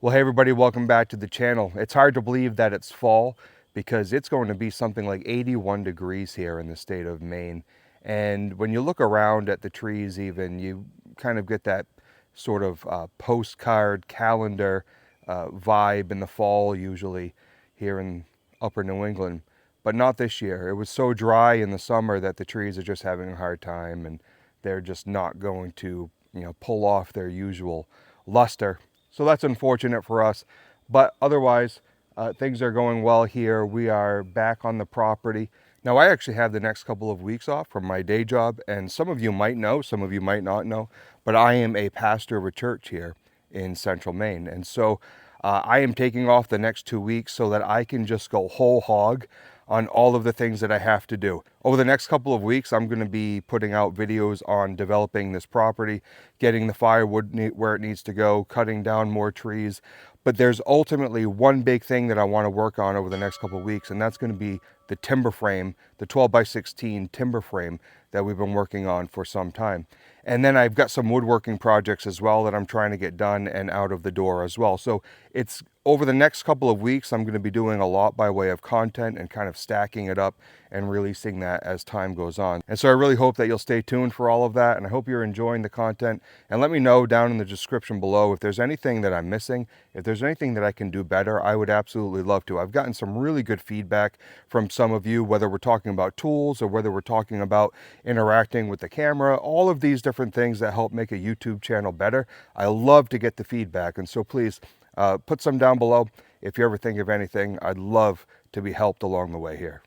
Well, hey everybody, welcome back to the channel. It's hard to believe that it's fall because it's going to be something like 81 degrees here in the state of Maine. And when you look around at the trees even, you kind of get that sort of postcard calendar vibe in the fall usually here in upper New England. But not this year. It was so dry in the summer that the trees are just having a hard time and they're just not going to, pull off their usual luster. So that's unfortunate for us, but otherwise things are going well here. We are back on the property. Now I actually have the next couple of weeks off from my day job, and some of you might know, some of you might not know, but I am a pastor of a church here in central Maine. And so I am taking off the next 2 weeks so that I can just go whole hog on all of the things that I have to do. Over the next couple of weeks, I'm going to be putting out videos on developing this property, getting the firewood where it needs to go, cutting down more trees. But there's ultimately one big thing that I want to work on over the next couple of weeks, and that's going to be the timber frame, the 12 by 16 timber frame that we've been working on for some time. And then I've got some woodworking projects as well that I'm trying to get done and out of the door as well. So it's over the next couple of weeks, I'm going to be doing a lot by way of content and kind of stacking it up and releasing that as time goes on. And so I really hope that you'll stay tuned for all of that, and I hope you're enjoying the content. And let me know down in the description below if there's anything that I'm missing, if there's anything that I can do better. I would absolutely love to. I've gotten some really good feedback from some of you, whether we're talking about tools or whether we're talking about interacting with the camera, all of these different things that help make a YouTube channel better. I love to get the feedback, and so please put some down below. If you ever think of anything, I'd love to be helped along the way here.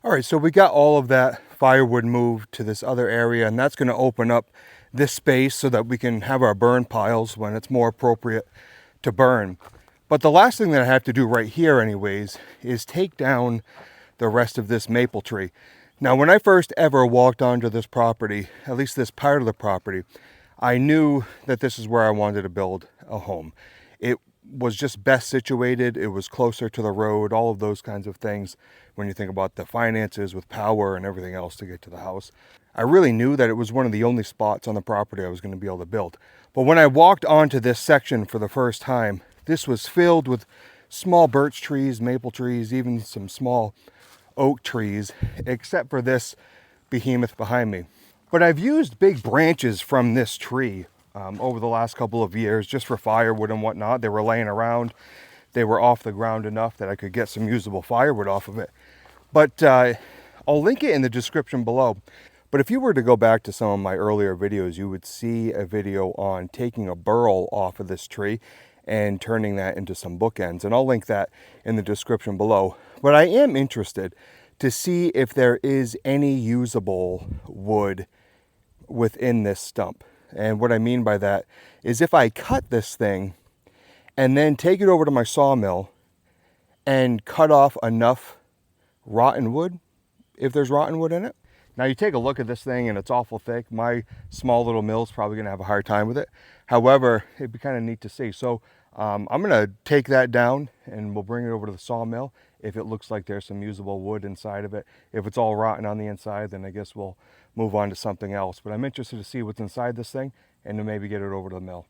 All right, so we got all of that firewood moved to this other area, and that's going to open up this space so that we can have our burn piles when it's more appropriate to burn. But the last thing that I have to do right here anyways is take down the rest of this maple tree. Now, when I first ever walked onto this property, at least this part of the property, I knew that this is where I wanted to build a home. It was just best situated. It was closer to the road, all of those kinds of things when you think about the finances with power and everything else to get to the house. I really knew that it was one of the only spots on the property I was going to be able to build. But when I walked onto this section for the first time, this was filled with small birch trees, maple trees, even some small oak trees, except for this behemoth behind me. But I've used big branches from this tree over the last couple of years just for firewood and whatnot. They were laying around. They were off the ground enough that I could get some usable firewood off of it. But I'll link it in the description below. But if you were to go back to some of my earlier videos, you would see a video on taking a burl off of this tree and turning that into some bookends. And I'll link that in the description below. But I am interested to see if there is any usable wood within this stump. And what I mean by that is if I cut this thing and then take it over to my sawmill and cut off enough rotten wood, if there's rotten wood in it. Now you take a look at this thing and it's awful thick. My small little mill's probably gonna have a hard time with it. However, it'd be kind of neat to see. So I'm gonna take that down and we'll bring it over to the sawmill. If it looks like there's some usable wood inside of it. If it's all rotten on the inside, then I guess we'll move on to something else. But I'm interested to see what's inside this thing and to maybe get it over to the mill.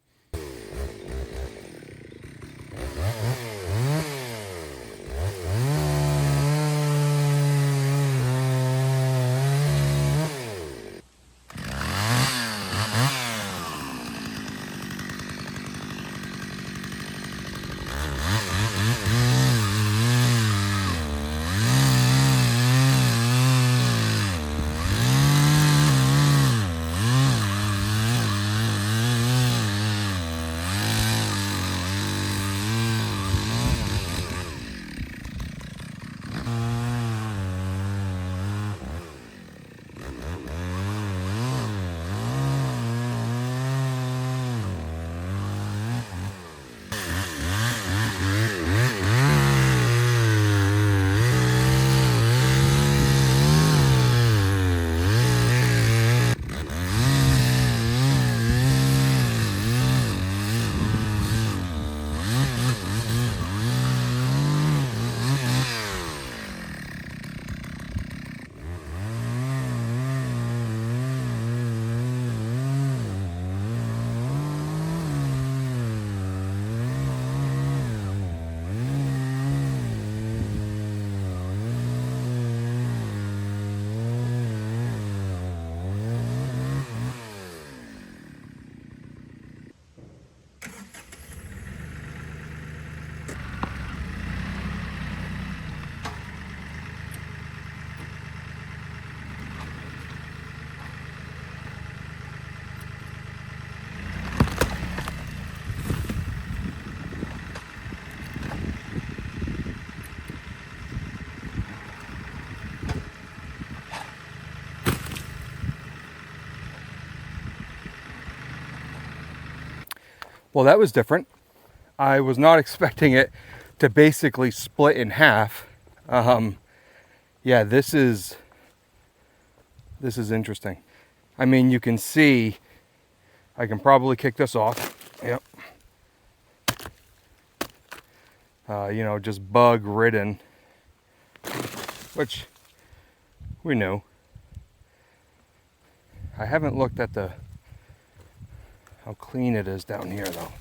Well, that was different. I was not expecting it to basically split in half. Yeah, this is interesting. I mean, you can see, I can probably kick this off. Yep. You know, just bug ridden, which we knew. I haven't looked at how clean it is down here though.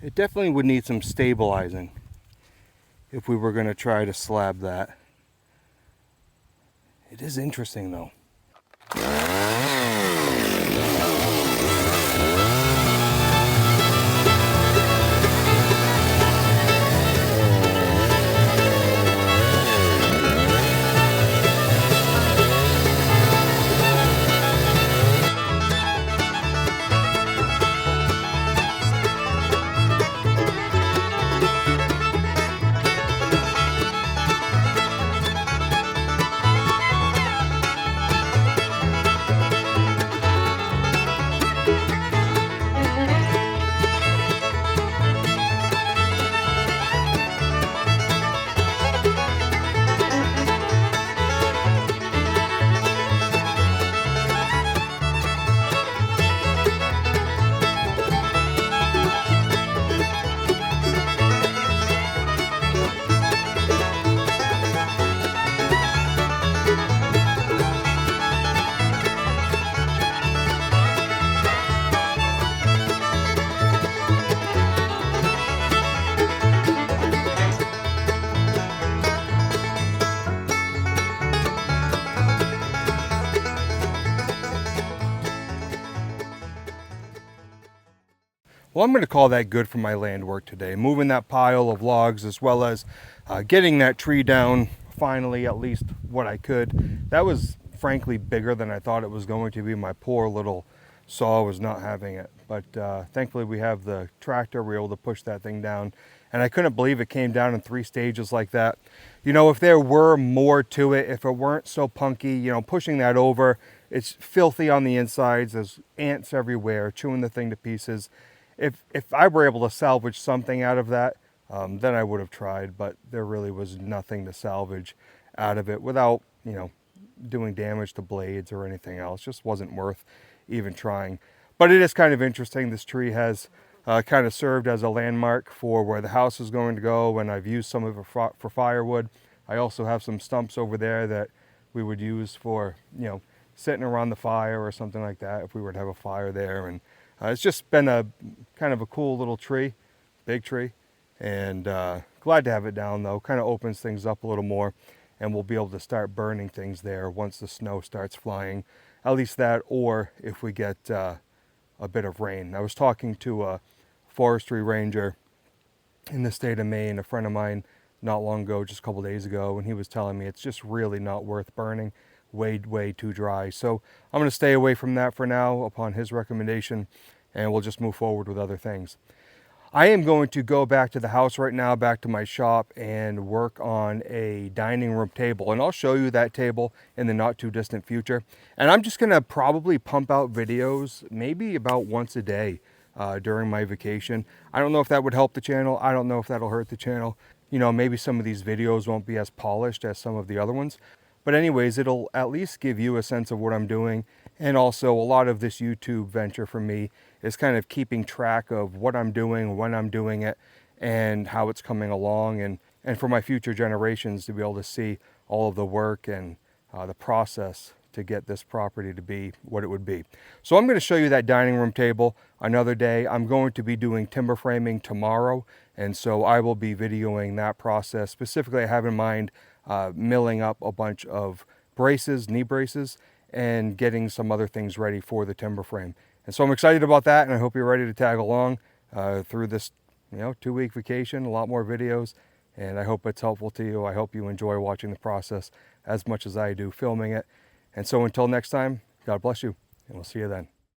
It definitely would need some stabilizing if we were going to try to slab that. It is interesting though. Well, I'm going to call that good for my land work today. Moving that pile of logs, as well as getting that tree down finally, at least what I could. That was frankly bigger than I thought it was going to be. My poor little saw was not having it. But thankfully we have the tractor. We were able to push that thing down. And I couldn't believe it came down in 3 stages like that. You know, if there were more to it, if it weren't so punky, you know, pushing that over, it's filthy on the insides. There's ants everywhere, chewing the thing to pieces. If I were able to salvage something out of that, then I would have tried, but there really was nothing to salvage out of it without, you know, doing damage to blades or anything else. Just wasn't worth even trying. But it is kind of interesting. This tree has kind of served as a landmark for where the house is going to go, and I've used some of it for firewood. I also have some stumps over there that we would use for, you know, sitting around the fire or something like that if we were to have a fire there. And it's just been a kind of a cool little tree, big tree, and glad to have it down though. Kind of opens things up a little more, and we'll be able to start burning things there once the snow starts flying. At least that, or if we get a bit of rain. I was talking to a forestry ranger in the state of Maine, a friend of mine, not long ago, just a couple days ago, and he was telling me it's just really not worth burning. Way too dry. So I'm going to stay away from that for now upon his recommendation, and we'll just move forward with other things. I am going to go back to the house right now, back to my shop, and work on a dining room table. And I'll show you that table in the not too distant future. And I'm just going to probably pump out videos maybe about once a day during my vacation. I don't know if that would help the channel. I don't know if that'll hurt the channel. You know, maybe some of these videos won't be as polished as some of the other ones. But anyways, it'll at least give you a sense of what I'm doing. And also a lot of this YouTube venture for me is kind of keeping track of what I'm doing, when I'm doing it, and how it's coming along. And for my future generations to be able to see all of the work and the process to get this property to be what it would be. So I'm going to show you that dining room table another day. I'm going to be doing timber framing tomorrow, and so I will be videoing that process. Specifically, I have in mind milling up a bunch of braces, knee braces, and getting some other things ready for the timber frame. And so I'm excited about that, and I hope you're ready to tag along through this, you know, 2-week vacation. A lot more videos, and I hope it's helpful to you. I hope you enjoy watching the process as much as I do filming it. And so until next time, God bless you, and we'll see you then.